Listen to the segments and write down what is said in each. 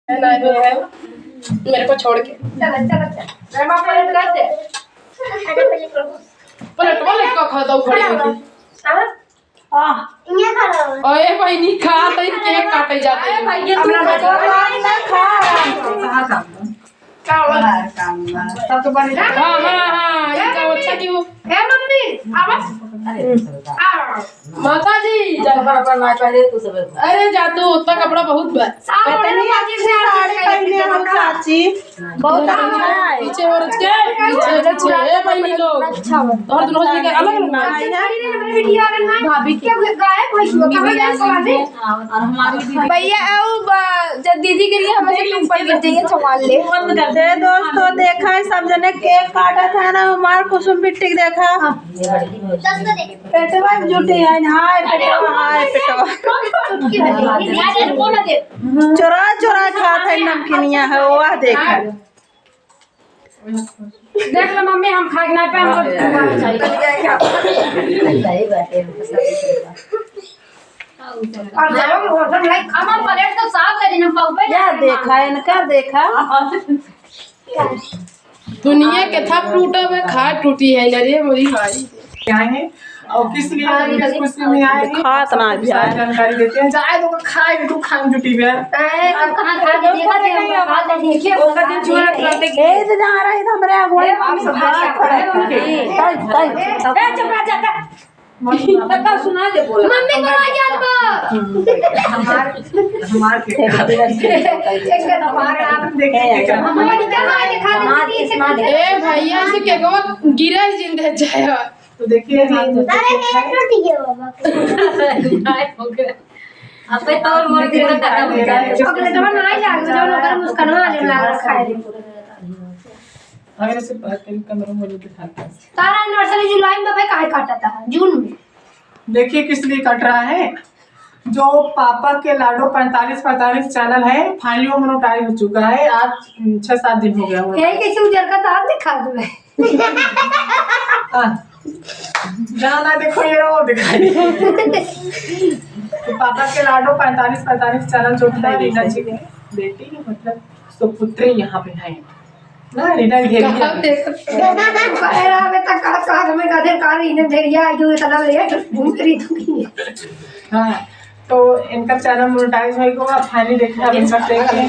है मेरे को छोड़ के। चल चल चल मैं पलट कर दे। पलट वाले का खाता हूं खड़ी होके। हां इन्हें खा लो। ओए भाई नहीं खा तो केक काटे जाते हैं। भाई ये अपना ना खा कहां का काम सब तो बन। हां हां हां ये का अच्छा क्यों ए मम्मी आवाज माता जी जगह पर ना करे तू सब। अरे जादू उतना कपड़ा बहुत बा साड़ी पहने हम चाची बहुत अच्छा है। पीछे और के पीछे ए भाई लोग अच्छा और दोनों के अलग अलग वीडियो आ रहा है। भाभी क्या गायब भैया कहां गए सवाले और हमारी भैया आओ जब दीदी के लिए हमें से ऊपर गिर जाइए संभाल ले बंद कर दे। दोस्तों देखा है सब जने केक काटा था ना हमार कुसुम बिट्टी देखा पेटवा जुटी है हाय पेटवा हाय पेटवा चोरा चोरा खात है नमकीनिया है वो देखा देख लो मम्मी हम खा के ना पे हमको सही बात है और जाओ होटल लाइक खाना प्लेट तो साफ कर देना पाऊ पे क्या देखा इनका देखा दुनिया के था टूटा में खा टूटी है रे मेरी भाई क्या है और किस लिए खुशी में आए खात ना जानकारी देते हैं जाए तो खाए तो खान जुटी में अब कहां खा के देखा थे बात देखिए ओका दिन चूरा करते ए जा रहा है हमरे आगोए हम सब खड़े ए चुप रह जा तक सुना दे बोला मम्मी को आ जात बा हमार के हमारे आप देखे हमारी क्या दिखा दे ए भैया से के गो गिरा जिंदा जाए तो देखिए अरे एक रोटी के बाबा हो गया अब पे तौर मोर के खत्म हो गया चॉकलेट में नहीं लाग जो ओकर मुस्कान वाले लाग खाए दे अगर से कैमरा में दिखाता तारा एनिवर्सरी जुलाई में भाई काहे काटा था जून में देखिए किस लिए कट रहा है जो पापा के लाडो 45 चैनल है फाइनली मोनेटाइज हो चुका है आज 6-7 दिन हो गया है कैसे उजर का तार दिखा दो जाना देखो ये वो दिखाई तो पापा के लाडो 45 चैनल जो है रीना जी के बेटी मतलब सुपुत्री यहाँ पे है ना रीना घेरिया में तक का में गाधे कार इन्हें घेरिया जो इतना ले घूमती थी हां तो इनका चैनल मोनेटाइज होएगा फाइनली देखना आप सकते हैं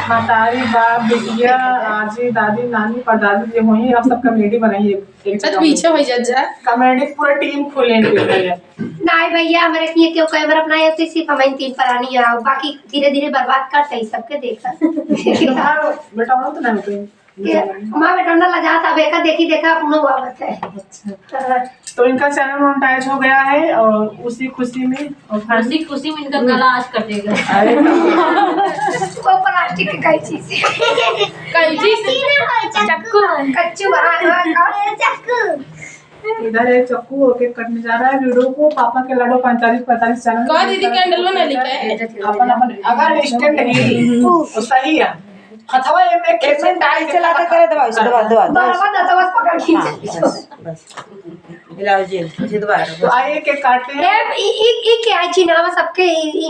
मातारी बाप बिटिया आजी दादी नानी परदादी ये होई आप सब कमेडी बनाइए एक सच पीछे हो जा कमेडी पूरा टीम खोले नहीं भैया हमारे लिए क्यों कैमरा अपना है सिर्फ हमें 3 प्राणी है बाकी धीरे-धीरे बर्बाद करते हैं सबके देखा बेटा तो ना मां बेटा ना लगा था बेका देखी देखा अपनो आवत है अच्छा तो इनका चैनल मोनेटाइज हो गया है और उसी खुशी में और खुशी में इनका गला आज कटेगा अरे वो प्लास्टिक की कैंची से चक्कू कच्चू हां चक्कू इधर एक चक्कू होके कटने जा रहा है वीडियो को पापा के लाडो 45 चैनल का दीदी कैंडल में लिखा है अपन अगर स्टैंड नहीं तो सही है अथवा में कैसे डाल चला के करे दबा दबा पकड़ खींच बस हिलाओ जी दबा तो आइए के काटते हैं ये क्या है चिनावा सबके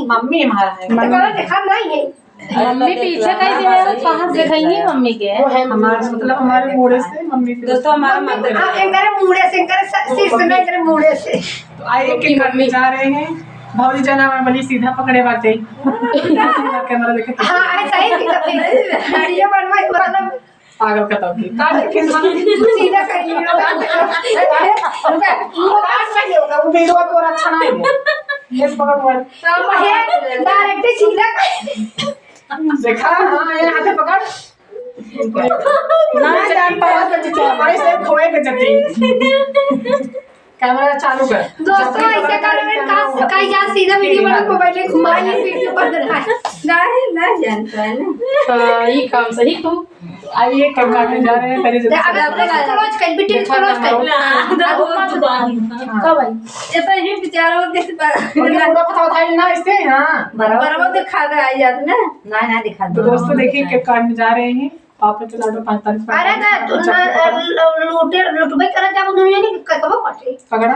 मम्मी हमारा है कहां देखा नहीं है मम्मी पीछे कहीं दे कहां दिखाएंगे मम्मी के वो है हमारा मतलब हमारे मुड़े से मम्मी के दोस्तों हमारा मत हां इनके मुड़े से इनके सिर से नहीं इनके मुड़े से तो आइए के मम्मी जा रहे हैं भौजी जना वाली सीधा पकड़े बाटे कैमरा देखे हां ऐसा ही वीडियो बनवाई वाला पागल कतौ की काट के सीधा करिए काट में होगा वो वीडियो तो अच्छा नहीं है ये पकड़ मोबाइल डायरेक्ट सीधा देखा हां ये हाथ पकड़ ना जान पाया तो हमारे से खोए के जती कैमरा चालू कर दोस्तों ऐसे कमेंट का जा सीधा वीडियो बना मोबाइल घुमा ले वीडियो बंद नहीं ना जानता है ना हां ये काम सही तू आइए कब काटने जा रहे हैं पहले अगर क्लोज कर बिटिंग क्लोज कर का भाई ये तो ये बेचारा देख पर पता था ना इससे हां बराबर दिखा दे आ जात ना ना दिखा दो दोस्तों देखिए केक काटने जा रहे हैं पापा के लाडो 45 अरे ना तू लूटे लूटबे करे जब दुनिया ने कबो पटे पकड़ा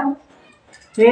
ए